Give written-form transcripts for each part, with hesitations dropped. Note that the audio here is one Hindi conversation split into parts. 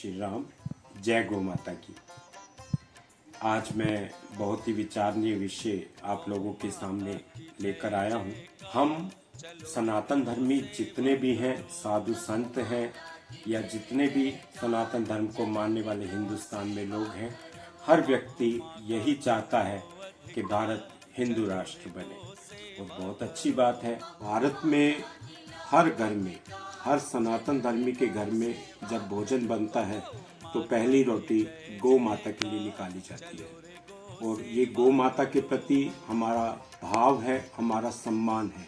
श्री राम। जय गौ माता की। आज मैं बहुत ही विचारणीय विषय आप लोगों के सामने लेकर आया हूँ। हम सनातन धर्मी जितने भी हैं, साधु संत हैं या जितने भी सनातन धर्म को मानने वाले हिंदुस्तान में लोग हैं, हर व्यक्ति यही चाहता है कि भारत हिंदू राष्ट्र बने। और बहुत अच्छी बात है, भारत में हर घर में, हर सनातन धर्मी के घर में जब भोजन बनता है तो पहली रोटी गौ माता के लिए निकाली जाती है। और ये गौ माता के प्रति हमारा भाव है, हमारा सम्मान है,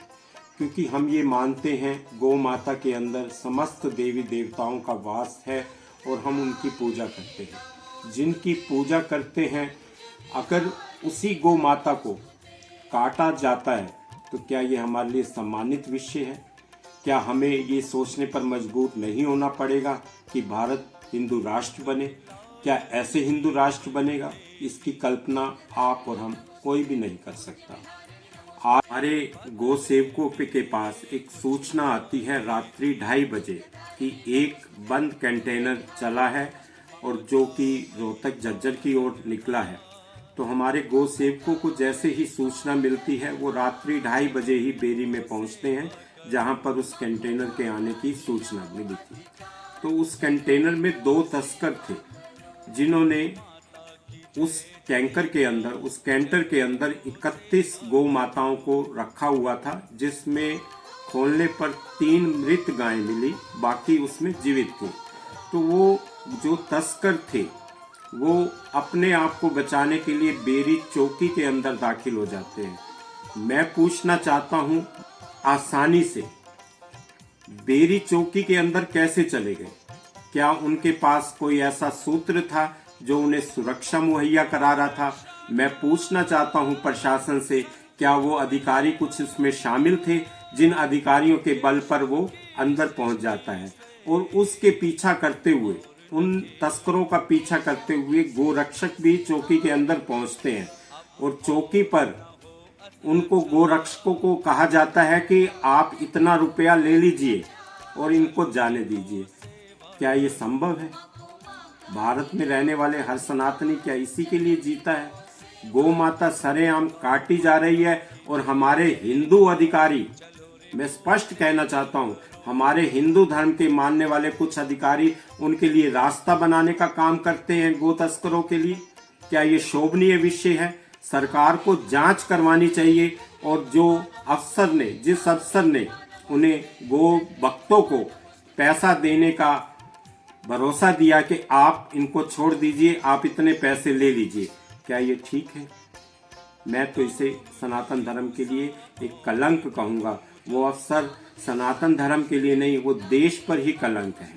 क्योंकि हम ये मानते हैं गौ माता के अंदर समस्त देवी देवताओं का वास है और हम उनकी पूजा करते हैं। जिनकी पूजा करते हैं, अगर उसी गौ माता को काटा जाता है तो क्या ये हमारे लिए सम्मानित विषय है? क्या हमें ये सोचने पर मजबूर नहीं होना पड़ेगा कि भारत हिंदू राष्ट्र बने? क्या ऐसे हिंदू राष्ट्र बनेगा? इसकी कल्पना आप और हम कोई भी नहीं कर सकता। हमारे गौ सेवकों के पास एक सूचना आती है रात्रि 2:30 बजे कि एक बंद कंटेनर चला है और जो कि रोहतक झज्जर की ओर निकला है। तो हमारे गौ सेवकों को जैसे ही सूचना मिलती है वो रात्रि 2:30 बजे ही बेरी में पहुंचते हैं जहां पर उस कंटेनर के आने की सूचना मिली थी। तो उस कंटेनर में 2 तस्कर थे जिन्होंने उस टैंकर के अंदर, उस कैंटर के अंदर 31 गौ माताओं को रखा हुआ था, जिसमें खोलने पर 3 मृत गायें मिली, बाकी उसमें जीवित थी। तो वो जो तस्कर थे वो अपने आप को बचाने के लिए बेरी चौकी के अंदर दाखिल हो जाते हैं। मैं पूछना चाहता हूं, आसानी से बेरी चौकी के अंदर कैसे चले गए? क्या उनके पास कोई ऐसा सूत्र था जो उन्हें सुरक्षा मुहैया करा रहा था? मैं पूछना चाहता हूं प्रशासन से, क्या वो अधिकारी कुछ इसमें शामिल थे जिन अधिकारियों के बल पर वो अंदर पहुंच जाता है? और उसके पीछा करते हुए, उन तस्करों का पीछा करते हुए गोरक्षक भी चौकी के अंदर पहुंचते हैं और चौकी पर उनको गोरक्षकों को कहा जाता है कि आप इतना रुपया ले लीजिए और इनको जाने दीजिए। क्या ये संभव है? भारत में रहने वाले हर सनातनी क्या इसी के लिए जीता है? गौ माता सरेआम काटी जा रही है और हमारे हिंदू अधिकारी, मैं स्पष्ट कहना चाहता हूं, हमारे हिंदू धर्म के मानने वाले कुछ अधिकारी उनके लिए रास्ता बनाने का काम करते हैं गो तस्करों के लिए। क्या ये शोभनीय विषय है? सरकार को जांच करवानी चाहिए और जो अफसर ने, जिस अफसर ने उन्हें गो भक्तों को पैसा देने का भरोसा दिया कि आप इनको छोड़ दीजिए, आप इतने पैसे ले लीजिए, क्या ये ठीक है? मैं तो इसे सनातन धर्म के लिए एक कलंक कहूँगा। वो अफसर सनातन धर्म के लिए नहीं, वो देश पर ही कलंक है।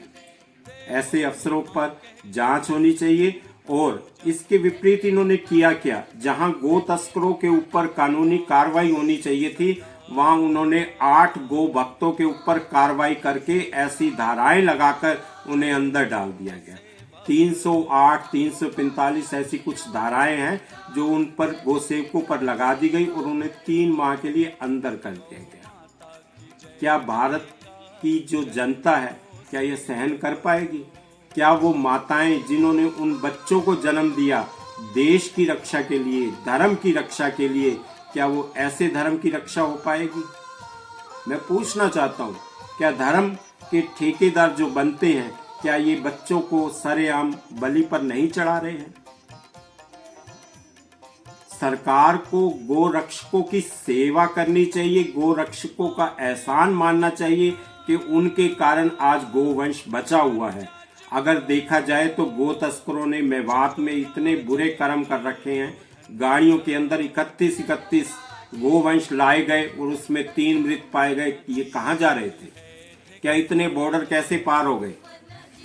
ऐसे अफसरों पर जांच होनी चाहिए। और इसके विपरीत इन्होंने किया क्या? जहां गो तस्करों के ऊपर कानूनी कार्रवाई होनी चाहिए थी, वहां उन्होंने 8 गो भक्तों के ऊपर कार्रवाई करके ऐसी धाराएं लगाकर उन्हें अंदर डाल दिया गया। 308, 345 ऐसी कुछ धाराएं हैं जो उन पर गो सेवकों पर लगा दी गई और उन्हें 3 माह के लिए अंदर कर दिया गया। क्या भारत की जो जनता है, क्या यह सहन कर पाएगी? क्या वो माताएं जिन्होंने उन बच्चों को जन्म दिया देश की रक्षा के लिए, धर्म की रक्षा के लिए, क्या वो ऐसे धर्म की रक्षा हो पाएगी? मैं पूछना चाहता हूँ, क्या धर्म के ठेकेदार जो बनते हैं, क्या ये बच्चों को सरेआम बलि पर नहीं चढ़ा रहे हैं? सरकार को गो रक्षकों की सेवा करनी चाहिए, गो रक्षकों का एहसान मानना चाहिए कि उनके कारण आज गोवंश बचा हुआ है। अगर देखा जाए तो गो तस्करों ने मेवात में इतने बुरे कर्म कर रखे हैं। गाड़ियों के अंदर 31 गोवंश लाए गए और उसमें 3 मृत पाए गए। ये कहाँ जा रहे थे? क्या इतने बॉर्डर कैसे पार हो गए?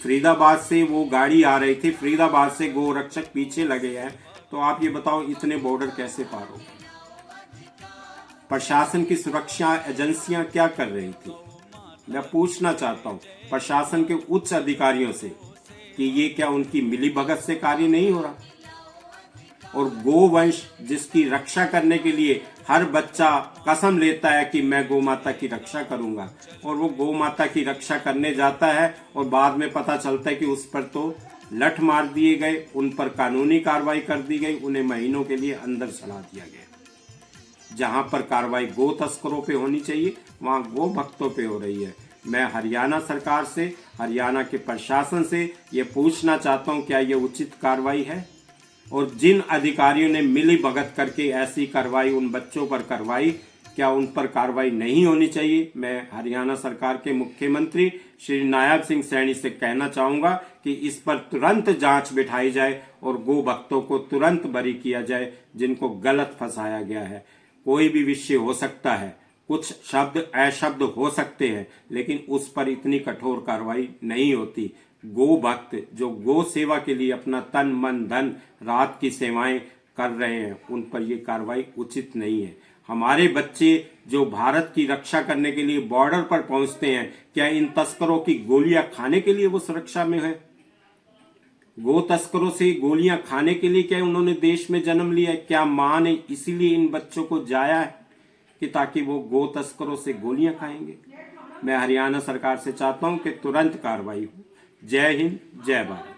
फरीदाबाद से वो गाड़ी आ रही थी, फरीदाबाद से गो रक्षक पीछे लगे हैं, तो आप ये बताओ इतने बॉर्डर कैसे पार हो गए? प्रशासन की सुरक्षा एजेंसियां क्या कर रही थी? मैं पूछना चाहता हूं प्रशासन के उच्च अधिकारियों से कि ये क्या उनकी मिलीभगत से कार्य नहीं हो रहा? और गोवंश जिसकी रक्षा करने के लिए हर बच्चा कसम लेता है कि मैं गौ माता की रक्षा करूंगा, और वो गौ माता की रक्षा करने जाता है और बाद में पता चलता है कि उस पर तो लठ मार दिए गए, उन पर कानूनी कार्रवाई कर दी गई, उन्हें महीनों के लिए अंदर सड़ा दिया गया। जहां पर कार्रवाई गो तस्करों पे होनी चाहिए वहां गो भक्तों पे हो रही है। मैं हरियाणा सरकार से, हरियाणा के प्रशासन से ये पूछना चाहता हूं, क्या ये उचित कार्रवाई है? और जिन अधिकारियों ने मिली भगत करके ऐसी कार्रवाई उन बच्चों पर करवाई, क्या उन पर कार्रवाई नहीं होनी चाहिए? मैं हरियाणा सरकार के मुख्यमंत्री श्री नायब सिंह सैनी से कहना चाहूंगा कि इस पर तुरंत जांच बिठाई जाए और गो भक्तों को तुरंत बरी किया जाए जिनको गलत फंसाया गया है। कोई भी विषय हो सकता है, कुछ शब्द अशब्द हो सकते हैं, लेकिन उस पर इतनी कठोर कार्रवाई नहीं होती। गो भक्त जो गो सेवा के लिए अपना तन मन धन रात की सेवाएं कर रहे हैं, उन पर यह कार्रवाई उचित नहीं है। हमारे बच्चे जो भारत की रक्षा करने के लिए बॉर्डर पर पहुंचते हैं, क्या इन तस्करों की गोलियां खाने के लिए वो सुरक्षा में है? गो तस्करों से गोलियां खाने के लिए क्या उन्होंने देश में जन्म लिया है? क्या मां ने इसीलिए इन बच्चों को जाया है कि ताकि वो गो तस्करों से गोलियां खाएंगे? मैं हरियाणा सरकार से चाहता हूं कि तुरंत कार्रवाई हो। जय हिंद, जय भारत।